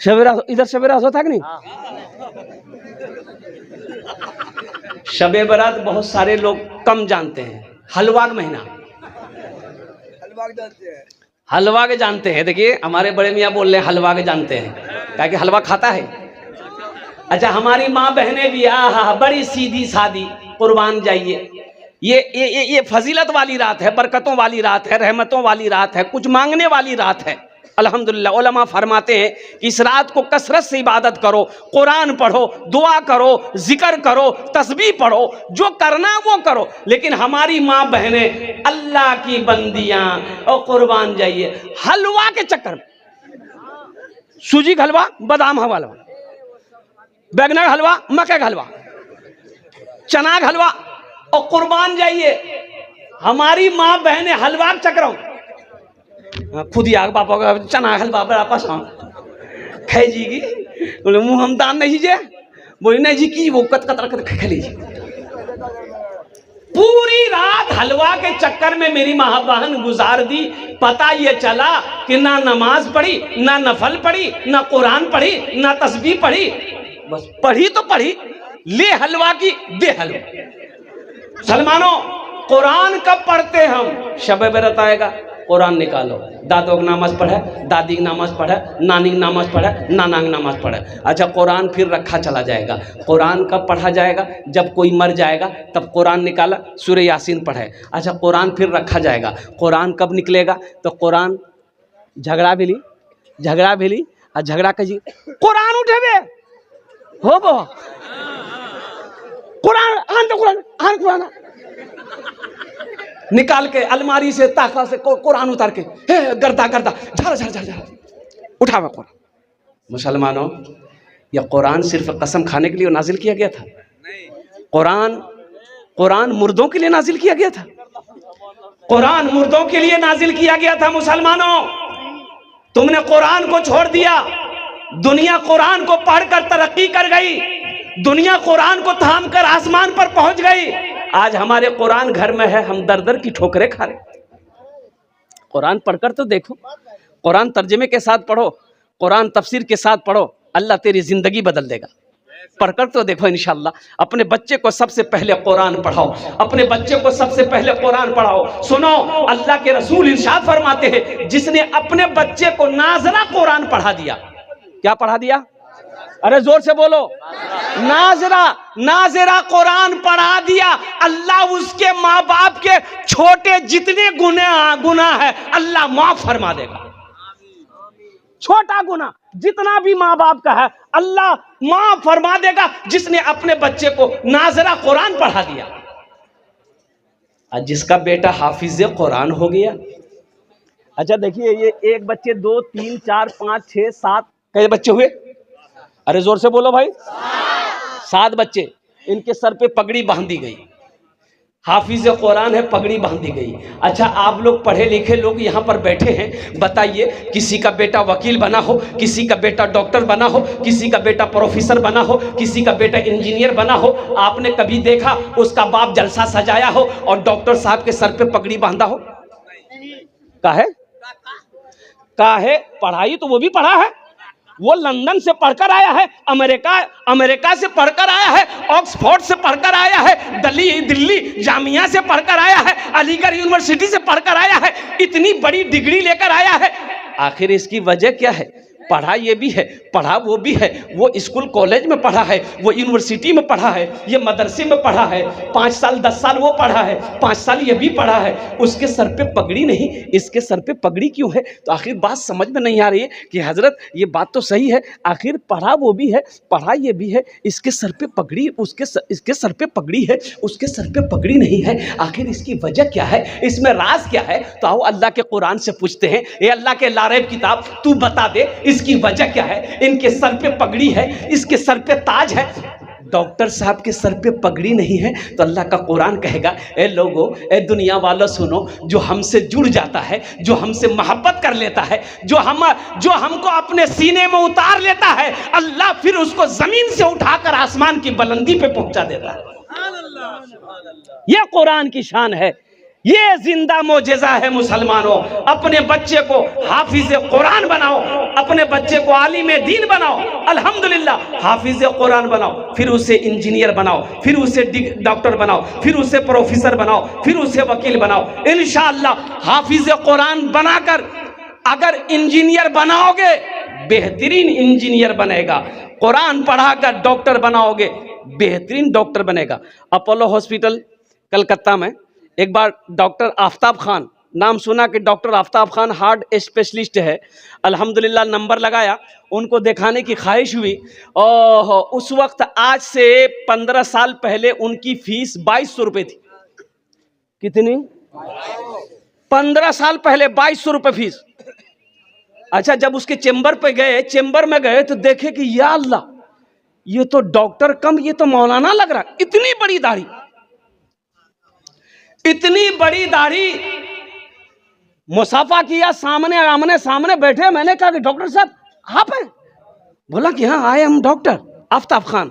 इधर शबे रात होता है कि नहीं? शबे बारात बहुत सारे लोग कम जानते हैं। हलवा का महीना, हलवा के जानते हैं। देखिए हमारे बड़े मियाँ बोल रहे हैं हलवा के जानते हैं, क्या कि हलवा खाता है। अच्छा, हमारी माँ बहनें भी बड़ी सीधी सादी, कुर्बान जाइए। ये फजीलत वाली रात है, बरकतों वाली रात है, रहमतों वाली रात है, कुछ मांगने वाली रात है। अल्हम्दुलिल्लाह उलमा फरमाते हैं कि इस रात को कसरत से इबादत करो, कुरान पढ़ो, दुआ करो, जिक्र करो, तस्बीह पढ़ो, जो करना वो करो। लेकिन हमारी माँ बहनें अल्लाह की बंदियां और कुर्बान जाइए हलवा के चक्कर में, सूजी का हलवा, बादाम का हलवा, बैंगन का हलवा, मक्के का हलवा, चना का हलवा, और कुर्बान जाइए हमारी माँ बहनें हलवा के चक्कर में खुद ही आग पापा का चना हलवा बड़ा पसंद खाई जी की। बोले मुँह हम दान नहीं जे, बोले नहीं जी की वो कत कत खा लीजिए। पूरी रात हलवा के चक्कर में मेरी माँ बहन गुजार दी। पता ये चला कि ना नमाज पढ़ी, ना नफल पढ़ी, ना कुरान पढ़ी, ना तस्बीह पढ़ी, बस पढ़ी तो पढ़ी, ले हलवा की दे हलवा। सलमानो कुरान कब पढ़ते हम? शब बरत आएगा, कुरान निकालो, दादों की नमाज पढ़े, दादी की नमाज पढ़े, नानी की नमाज पढ़े, नाना की नमाज पढ़े। अच्छा, कुरान फिर रखा चला जाएगा। कुरान कब पढ़ा जाएगा? जब कोई मर जाएगा तब कुरान निकाला, सूरह यासीन पढ़े। अच्छा, कुरान फिर रखा जाएगा। कुरान कब निकलेगा? तो कुरान झगड़ा भी ली, झगड़ा भी ली, और झगड़ा कही कुरान उठेबे हो बो, कुरान आन तो कुरान आन, कुरान निकाल के अलमारी से ताका से कुरान उतार के गर्दा गर्दा झर झर झर झर उठावा कुरान। मुसलमानों, यह कुरान सिर्फ कसम खाने के लिए नाजिल किया गया था? कुरान मुर्दों के लिए नाजिल किया गया था? कुरान मुर्दों के लिए नाजिल किया गया था। मुसलमानों, तुमने कुरान को छोड़ दिया, दुनिया कुरान को पढ़कर तरक्की कर गई, दुनिया कुरान को थाम कर आसमान पर पहुंच गई। आज हमारे कुरान घर में है, हम दर दर की ठोकरें खा रहे। कुरान पढ़कर तो देखो, कुरान तर्जमे के साथ पढ़ो, कुरान तफसीर के साथ पढ़ो, अल्लाह तेरी जिंदगी बदल देगा। पढ़कर तो देखो इंशाअल्लाह। अपने बच्चे को सबसे पहले कुरान पढ़ाओ, अपने बच्चे को सबसे पहले कुरान पढ़ाओ। सुनो, अल्लाह के रसूल इरशाद फरमाते हैं, जिसने अपने बच्चे को नाजरा कुरान पढ़ा दिया। क्या पढ़ा दिया? अरे जोर से बोलो, नाजरा, नाजरा कुरान पढ़ा दिया, अल्लाह उसके माँ बाप के छोटे जितने गुनाह है अल्लाह माफ फरमा देगा। छोटा गुनाह जितना भी माँ बाप का है अल्लाह माफ फरमा देगा, जिसने अपने बच्चे को नाजरा कुरान पढ़ा दिया। आज जिसका बेटा हाफिज कुरान हो गया। अच्छा देखिए, ये एक बच्चे, 2 3 4 5 6 7 कई बच्चे हुए? अरे जोर से बोलो भाई, 7 बच्चे। इनके सर पे पगड़ी बांधी गई, हाफिज कुरान है, पगड़ी बांधी गई। अच्छा, आप लोग पढ़े लिखे लोग यहाँ पर बैठे हैं, बताइए, किसी का बेटा वकील बना हो, किसी का बेटा डॉक्टर बना हो, किसी का बेटा प्रोफेसर बना हो, किसी का बेटा इंजीनियर बना हो, आपने कभी देखा उसका बाप जलसा सजाया हो और डॉक्टर साहब के सर पे पगड़ी बांधा हो? काहे? पढ़ाई तो वो भी पढ़ा है, वो लंदन से पढ़कर आया है, अमेरिका से पढ़कर आया है, ऑक्सफोर्ड से पढ़कर आया है, दिल्ली जामिया से पढ़कर आया है, अलीगढ़ यूनिवर्सिटी से पढ़कर आया है, इतनी बड़ी डिग्री लेकर आया है। आखिर इसकी वजह क्या है? पढ़ा ये भी है, पढ़ा वो भी है, वो स्कूल कॉलेज में पढ़ा है, वो यूनिवर्सिटी में पढ़ा है, ये मदरसे में पढ़ा है, 5 साल 10 साल वो पढ़ा है, 5 साल ये भी पढ़ा है, उसके सर पे पगड़ी नहीं, इसके सर पे पगड़ी क्यों है? तो आखिर बात समझ में नहीं आ रही है कि हजरत ये बात तो सही है, आखिर पढ़ा वो भी है, पढ़ा ये भी है, इसके सर पे पगड़ी, इसके सर पे पगड़ी है, उसके सर पे पगड़ी नहीं है। आखिर इसकी वजह क्या है? इसमें राज क्या है? तो आओ अल्लाह के कुरान से पूछते हैं, ये अल्लाह के लारैब किताब, तू बता दे इसकी वजह क्या है? इनके सर पे पगड़ी है, इसके सर पे ताज है, डॉक्टर साहब के सर पे पगड़ी नहीं है। तो अल्लाह का कुरान कहेगा, ए लोगों, ए दुनिया वालों सुनो, जो हमसे जुड़ जाता है, जो हमसे मोहब्बत कर लेता है, जो हमको अपने सीने में उतार लेता है, अल्लाह फिर उसको जमीन से उठाकर आसमान की बुलंदी पे पहुंचा देता है। यह कुरान की शान है, ये जिंदा मोजेजा है मुसलमानों। अपने बच्चे को हाफिज कुरान बनाओ, अपने बच्चे को आलिम दीन बनाओ, अल्हम्दुलिल्लाह हाफिज कुरान बनाओ, फिर उसे इंजीनियर बनाओ, फिर उसे डॉक्टर बनाओ, फिर उसे प्रोफेसर बनाओ, फिर उसे वकील बनाओ। इंशाअल्लाह हाफिज कुरान बनाकर अगर इंजीनियर बनाओगे, बेहतरीन इंजीनियर बनेगा। कुरान पढ़ाकर डॉक्टर बनाओगे, बेहतरीन डॉक्टर बनेगा। अपोलो हॉस्पिटल कलकत्ता में एक बार डॉक्टर आफ्ताब खान, नाम सुना कि doctor Aftab Khan heart specialist है, अल्हम्दुलिल्लाह नंबर लगाया, उनको दिखाने की ख्वाहिश हुई। और उस वक्त आज से 15 साल पहले उनकी फीस 2200 रुपये थी। कितनी? 15 साल पहले 2200 रुपये फीस। अच्छा, जब उसके चेंबर पे गए, चेंबर में गए तो देखे कि या अल्लाह, ये तो डॉक्टर कम, ये तो मौलाना लग रहा। इतनी बड़ी दाढ़ी, इतनी बड़ी दाढ़ी। मुसाफा किया, सामने आमने सामने बैठे। मैंने कहा कि डॉक्टर साहब आप हैं? बोला कि हाँ, I am doctor Aftab Khan.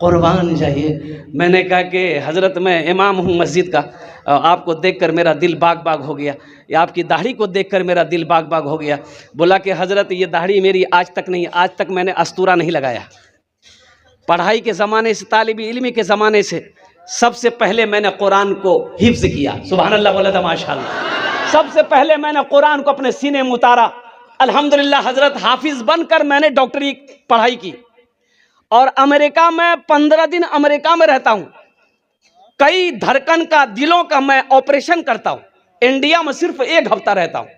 कुर्बान जाइए। मैंने कहा कि हजरत मैं इमाम हूँ मस्जिद का, आपको देखकर मेरा दिल बाग बाग हो गया, या आपकी दाढ़ी को देखकर मेरा दिल बाग बाग हो गया। बोला कि हजरत ये दाढ़ी मेरी आज तक नहीं, आज तक मैंने अस्तूरा नहीं लगाया। पढ़ाई के ज़माने से, तालिब इल्मी के ज़माने से सबसे पहले मैंने कुरान को हिफ्ज किया। सुभान अल्लाह बोला था, माशाअल्लाह। सबसे पहले मैंने कुरान को अपने सीने में उतारा। अल्हम्दुलिल्लाह हजरत हाफिज बनकर मैंने डॉक्टरी पढ़ाई की। और अमेरिका में 15 दिन अमेरिका में रहता हूं। कई धड़कन का, दिलों का मैं ऑपरेशन करता हूं। इंडिया में सिर्फ 1 हफ्ता रहता हूं।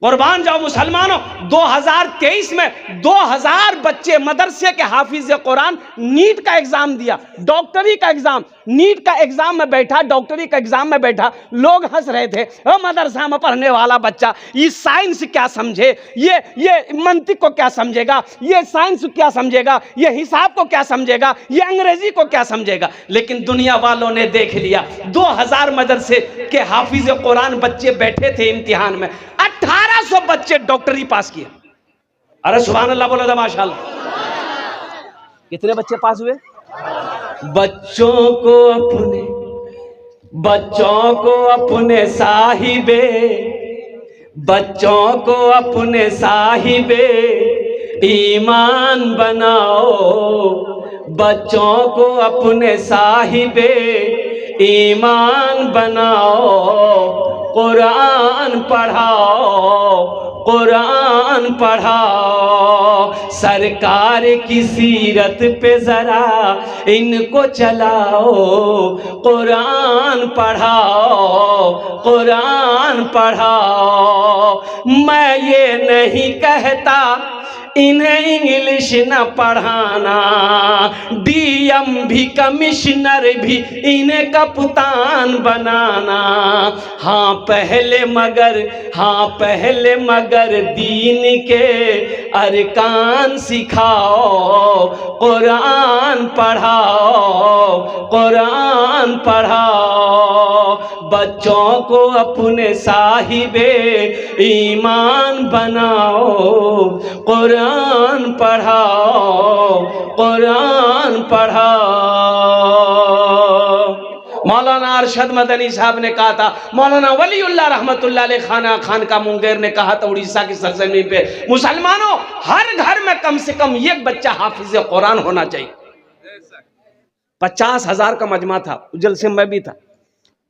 कुर्बान जाओ मुसलमानों। 2023 में 2000 बच्चे मदरसे के हाफिज कुरान नीट का एग्जाम दिया, डॉक्टरी का एग्जाम। नीट का एग्जाम में बैठा, डॉक्टरी का एग्जाम में बैठा, लोग हंस रहे थे। मदरसा में पढ़ने वाला बच्चा ये साइंस क्या समझे, ये मंतिक को क्या समझेगा, ये साइंस क्या समझेगा, ये हिसाब को क्या समझेगा, ये अंग्रेजी को क्या समझेगा। लेकिन दुनिया वालों ने देख लिया। 2000 मदरसे के हाफिज कुरान बच्चे बैठे थे इम्तिहान में, 1800 बच्चे डॉक्टरी पास किए। अरे सुभान अल्लाह बोला था, माशाअल्लाह। कितने बच्चे पास हुए? बच्चों को अपने साहिबे, बच्चों को अपने साहिबे ईमान बनाओ, बच्चों को अपने साहिबे ईमान बनाओ। कुरान पढ़ाओ, कुरान पढ़ाओ। सरकार की सीरत पे जरा इनको चलाओ। कुरान पढ़ाओ, कुरान पढ़ाओ। मैं ये नहीं कहता इन्हें इंग्लिश न पढ़ाना, डीएम भी कमिश्नर भी इन्हें कप्तान बनाना। हाँ पहले मगर दीन के अरकान सिखाओ। कुरान पढ़ाओ, कुरान पढ़ाओ। बच्चों को अपने साहिबे ईमान बनाओ। कुरान पढ़ाओ, कुरान पढ़ाओ। मौलाना अरशद मदनी साहब ने कहा था, मौलाना वलीउल्लाह रहमतुल्लाह अलैह खाना खान का मुंगेर ने कहा था उड़ीसा की सरजमीन पे, मुसलमानों हर घर में कम से कम एक बच्चा हाफिज कुरान होना चाहिए। 50,000 का मजमा था, उज्जल से मैं भी था।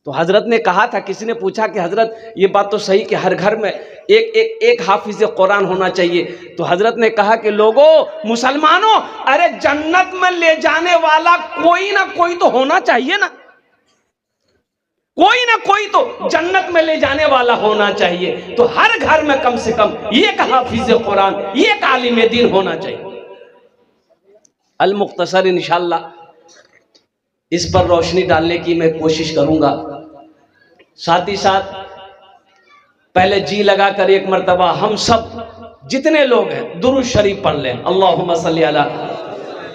तो हजरत ने कहा था, किसी ने पूछा कि हजरत ये बात तो सही कि हर घर में एक हाफिज कुरान होना चाहिए। तो हजरत ने कहा कि लोगों, मुसलमानों, अरे जन्नत में ले जाने वाला कोई ना कोई तो होना चाहिए ना, कोई ना कोई तो जन्नत में ले जाने वाला होना चाहिए। तो हर घर में कम से कम एक हाफिज कुरान, एक आलिम दीन होना चाहिए। अल मुख्तसर इंशाअल्लाह इस पर रोशनी डालने की मैं कोशिश करूंगा। साथ ही साथ पहले जी लगाकर एक मर्तबा हम सब जितने लोग हैं दुरूद शरीफ पढ़ लें। अल्लाहुम्मा सल्ली अला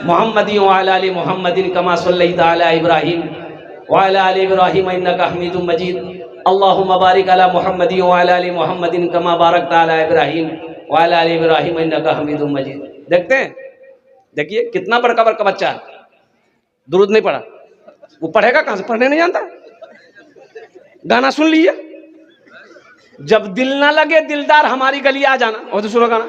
मुहम्मदिन व अला आलि मुहम्मदिन कमा सल्लैता अला इब्राहीम व अला आलि इब्राहीम इन्नका हमीदुम मजीद। अल्लाहुम्मा बारिक अला मुहम्मदिन व अला आलि मुहम्मदिन कमा बारकता अला इब्राहीम व अला आलि इब्राहीम इन्नका हमीदुम मजीद। देखते हैं, देखिए कितना बड़का बच्चा है, दुरूद नहीं पढ़ा। वो पढ़ेगा कहां से? पढ़ने नहीं जानता। गाना सुन लीजिए, जब दिल ना लगे दिलदार हमारी गली आ जाना, और तो सुनो गाना।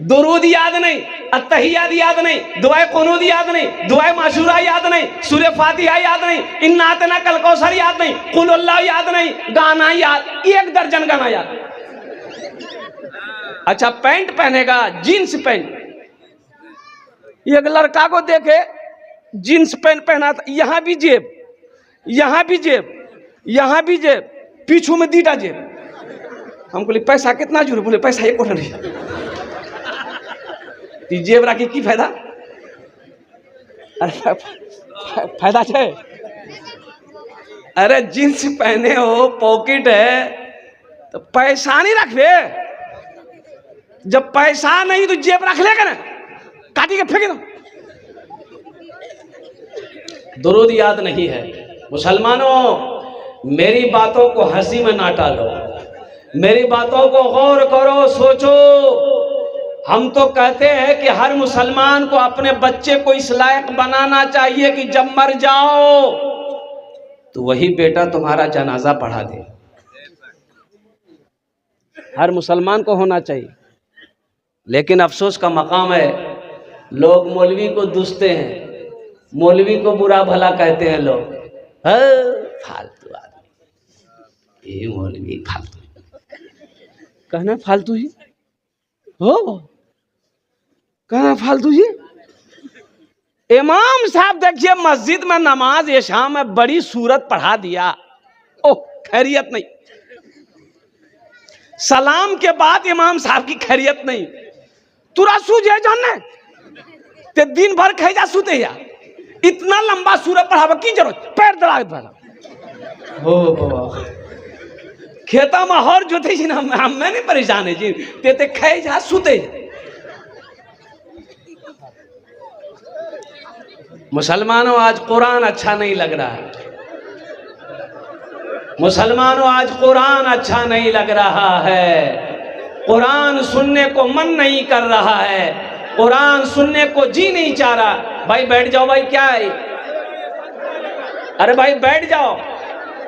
दुरूद याद नहीं, अत्तहियात याद नहीं, दुआए कुनूद याद नहीं, दुआए माशूरा याद नहीं, सूरे फातिहा याद नहीं, इन्ना अतना कल कौसर याद नहीं, कुल अल्लाह याद नहीं, गाना याद, 1 दर्जन गाना याद। अच्छा, पैंट पहनेगा, जींस पैंट, एक लड़का को देखे जींस पैंट पहना था, यहां भी जेब, यहां भी जेब, यहां भी जेब, पीछू में 2टा जेब। हम बोले पैसा कितना जरूर, बोले पैसा 1 कोटा नहीं, जेब रखी की फायदा, अरे फायदा है। अरे जींस पहने हो, पॉकेट है, तो पैसा नहीं रखबे, जब पैसा नहीं तो जेब रख लेगा ना, काटी के फेंक दो। दुरूद याद नहीं है। मुसलमानों, मेरी बातों को हंसी में ना टालो, मेरी बातों को गौर करो, सोचो। हम तो कहते हैं कि हर मुसलमान को अपने बच्चे को इस लायक बनाना चाहिए कि जब मर जाओ तो वही बेटा तुम्हारा जनाजा पढ़ा दे। हर मुसलमान को होना चाहिए। लेकिन अफसोस का मकाम है, लोग मौलवी को दुसते हैं, मौलवी को बुरा भला कहते हैं लोग, फालतू आदमी, ये मौलवी फालतू, कहना फालतू ही हो, कहना फालतू ही। इमाम साहब देखिए मस्जिद में नमाज इशा में बड़ी सूरत पढ़ा दिया, ओह खैरियत नहीं, सलाम के बाद इमाम साहब की खैरियत नहीं, तुरा सूझे जानने ते दिन भर कहे जा सूते या, इतना लंबा सूरत पढ़ावा की जरूरत, पैर दड़ा पढ़ा हो खेता में हर जोते जी ना, हम नहीं परेशान है जी, ते खाए जा सूते जा। मुसलमानों, आज कुरान अच्छा नहीं लग रहा है, मुसलमानों आज कुरान अच्छा नहीं लग रहा है, कुरान सुनने को मन नहीं कर रहा है, कुरान सुनने को जी नहीं चाह रहा। भाई बैठ जाओ, भाई क्या है, अरे भाई बैठ जाओ,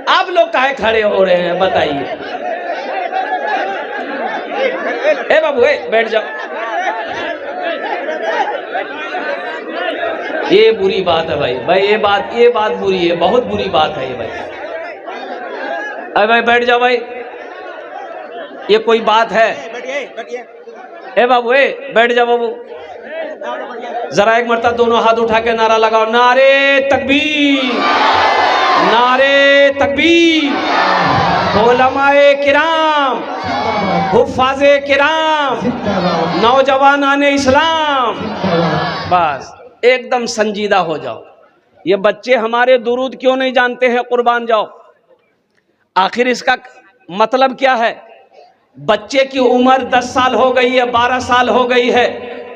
आप लोग काहे खड़े हो रहे हैं बताइए। ए बाबू बैठ जाओ, ये बुरी बात है भाई, भाई ये बात बुरी है, बहुत बुरी बात है ये भाई। अरे भाई बैठ जाओ भाई, ये कोई बात है? ए बाबू बैठ जाओ बाबू, जरा एक मरतबा दोनों हाथ उठा के नारा लगाओ, नारे तकबीर, नारे तकबीर, उलमाए किराम, हुफ्फाज़े किराम, नौजवानाने इस्लाम। बस एकदम संजीदा हो जाओ। ये बच्चे हमारे दुरूद क्यों नहीं जानते हैं, कुर्बान जाओ। आखिर इसका मतलब क्या है? बच्चे की उम्र 10 साल हो गई है, 12 साल हो गई है,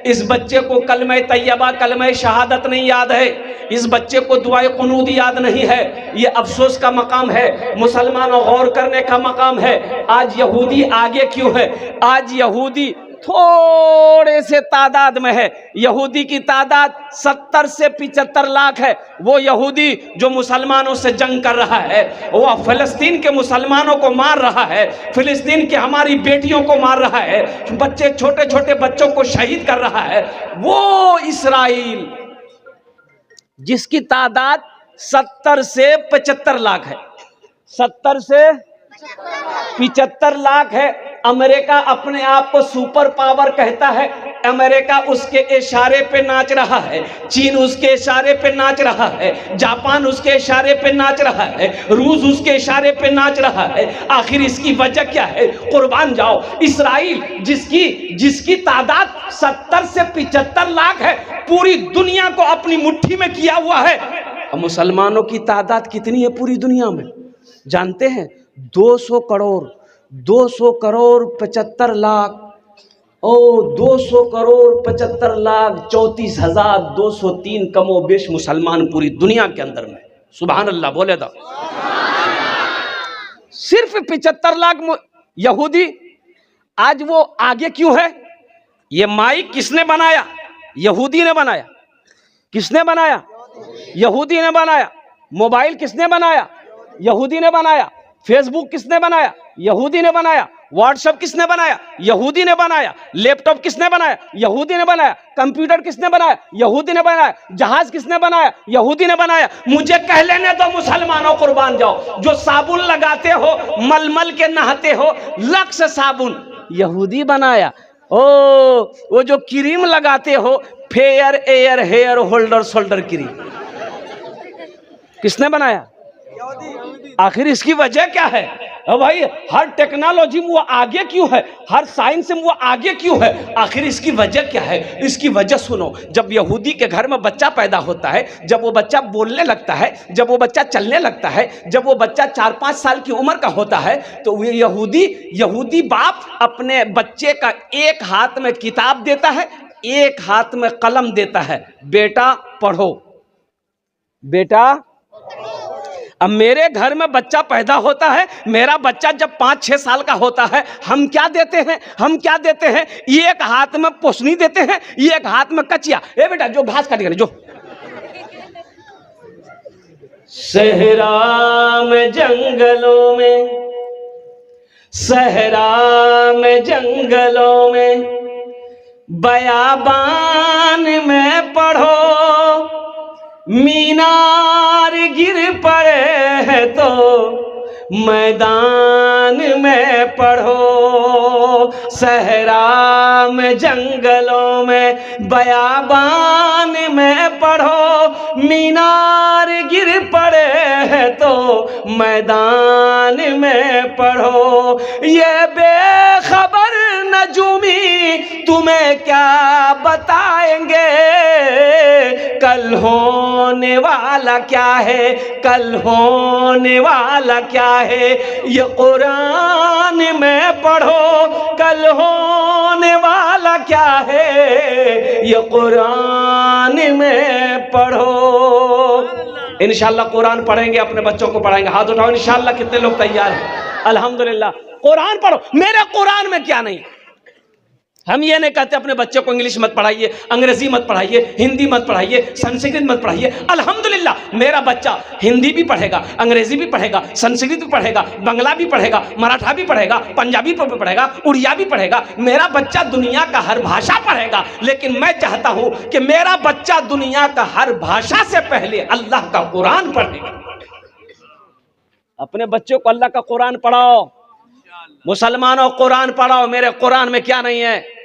इस बच्चे को कलमे तैयबा, कलमे शहादत नहीं याद है, इस बच्चे को दुआए कुनूद याद नहीं है। ये अफसोस का मकाम है, मुसलमानों गौर करने का मकाम है। आज यहूदी आगे क्यों है? आज यहूदी थोड़े से तादाद में है, यहूदी की तादाद 70 से 75 लाख है। वो यहूदी जो मुसलमानों से जंग कर रहा है, वो फिलिस्तीन के मुसलमानों को मार रहा है, फिलिस्तीन के हमारी बेटियों को मार रहा है, बच्चे छोटे छोटे बच्चों को शहीद कर रहा है। वो इस्राइल जिसकी तादाद 70 से 75 लाख है, 70 से 75 लाख है। अमेरिका अपने आप को सुपर पावर कहता है, अमेरिका उसके इशारे पे नाच रहा है, चीन उसके इशारे पे नाच रहा है, जापान उसके इशारे पे नाच रहा है, रूस उसके इशारे पे नाच रहा है। आखिर इसकी वजह क्या है? कुर्बान जाओ। इस्राइल जिसकी तादाद 70 से 75 लाख है, पूरी दुनिया को अपनी मुट्ठी में किया हुआ है। मुसलमानों की तादाद कितनी है पूरी दुनिया में जानते हैं? 200 करोड़ 75 लाख, ओ 200 करोड़ 75 लाख 34,203 कमो बेश मुसलमान पूरी दुनिया के अंदर में। सुभान अल्लाह बोले दो। सिर्फ 75 लाख यहूदी आज वो आगे क्यों है? ये माइक किसने बनाया? यहूदी ने बनाया। किसने बनाया? यहूदी ने बनाया। मोबाइल किसने बनाया? यहूदी ने बनाया। फेसबुक किसने बनाया? यहूदी ने बनाया। व्हाट्सएप किसने बनाया? यहूदी ने बनाया। लैपटॉप किसने बनाया? यहूदी ने बनाया। कंप्यूटर किसने बनाया? यहूदी ने बनाया। जहाज किसने बनाया? यहूदी ने बनाया। मुझे कह लेने दो मुसलमानों, कुर्बान जाओ, जो साबुन लगाते हो, मलमल के नहाते हो, लक्स साबुन यहूदी बनाया। ओ वो जो क्रीम लगाते हो, fair air hair holder shoulder cream, किसने बनाया? आखिर इसकी वजह क्या है? भाई हर टेक्नोलॉजी में वो आगे क्यों है? हर साइंस में वो आगे क्यों है? आखिर इसकी वजह क्या है? इसकी वजह सुनो। जब यहूदी के घर में बच्चा पैदा होता है, जब वो बच्चा बोलने लगता है, जब वो बच्चा चलने लगता है, जब वो बच्चा 4-5 साल की उम्र का होता है, तो वो यहूदी बाप अपने बच्चे का एक हाथ में किताब देता है, एक हाथ में कलम देता है, बेटा पढ़ो, बेटा। अब मेरे घर में बच्चा पैदा होता है, मेरा बच्चा जब 5-6 साल का होता है, हम क्या देते हैं? हम क्या देते हैं? एक हाथ में पोसनी देते हैं, एक हाथ में कचिया। ए बेटा जो घास काट कर जो। सहरा में जंगलों में, सहरा में जंगलों में, बयाबान में पढ़ो, मीनार गिर पड़े है तो मैदान में पढ़ो। सहरा में जंगलों में, बयाबान में पढ़ो, मीनार गिर पड़े है तो मैदान में पढ़ो। ये बेखबर नजूमी तुम्हें क्या बताएंगे, कल होने वाला क्या है, कल होने वाला क्या है। ये कुरान में पढ़ो, कल होने वाला क्या है, ये कुरान में पढ़ो। इंशाअल्लाह कुरान पढ़ेंगे, अपने बच्चों को पढ़ाएंगे। हाथ उठाओ इंशाअल्लाह। कितने लोग तैयार हैं? अल्हम्दुलिल्लाह। कुरान पढ़ो। मेरे कुरान में क्या नहीं? हम ये नहीं कहते अपने बच्चों को इंग्लिश मत पढ़ाइए, अंग्रेजी मत पढ़ाइए, हिंदी मत पढ़ाइए, संस्कृत मत पढ़ाइए। अल्हम्दुलिल्लाह मेरा बच्चा हिंदी भी पढ़ेगा, अंग्रेजी भी पढ़ेगा, संस्कृत भी पढ़ेगा, बंगला भी पढ़ेगा, मराठा भी पढ़ेगा, पंजाबी भी पढ़ेगा, उड़िया भी पढ़ेगा। मेरा बच्चा दुनिया का हर भाषा पढ़ेगा। लेकिन मैं चाहता हूं कि मेरा बच्चा दुनिया का हर भाषा से पहले अल्लाह का कुरान पढ़ेगा। अपने बच्चों को अल्लाह का कुरान पढ़ाओ। मुसलमानों कुरान पढ़ाओ। मेरे कुरान में क्या नहीं है?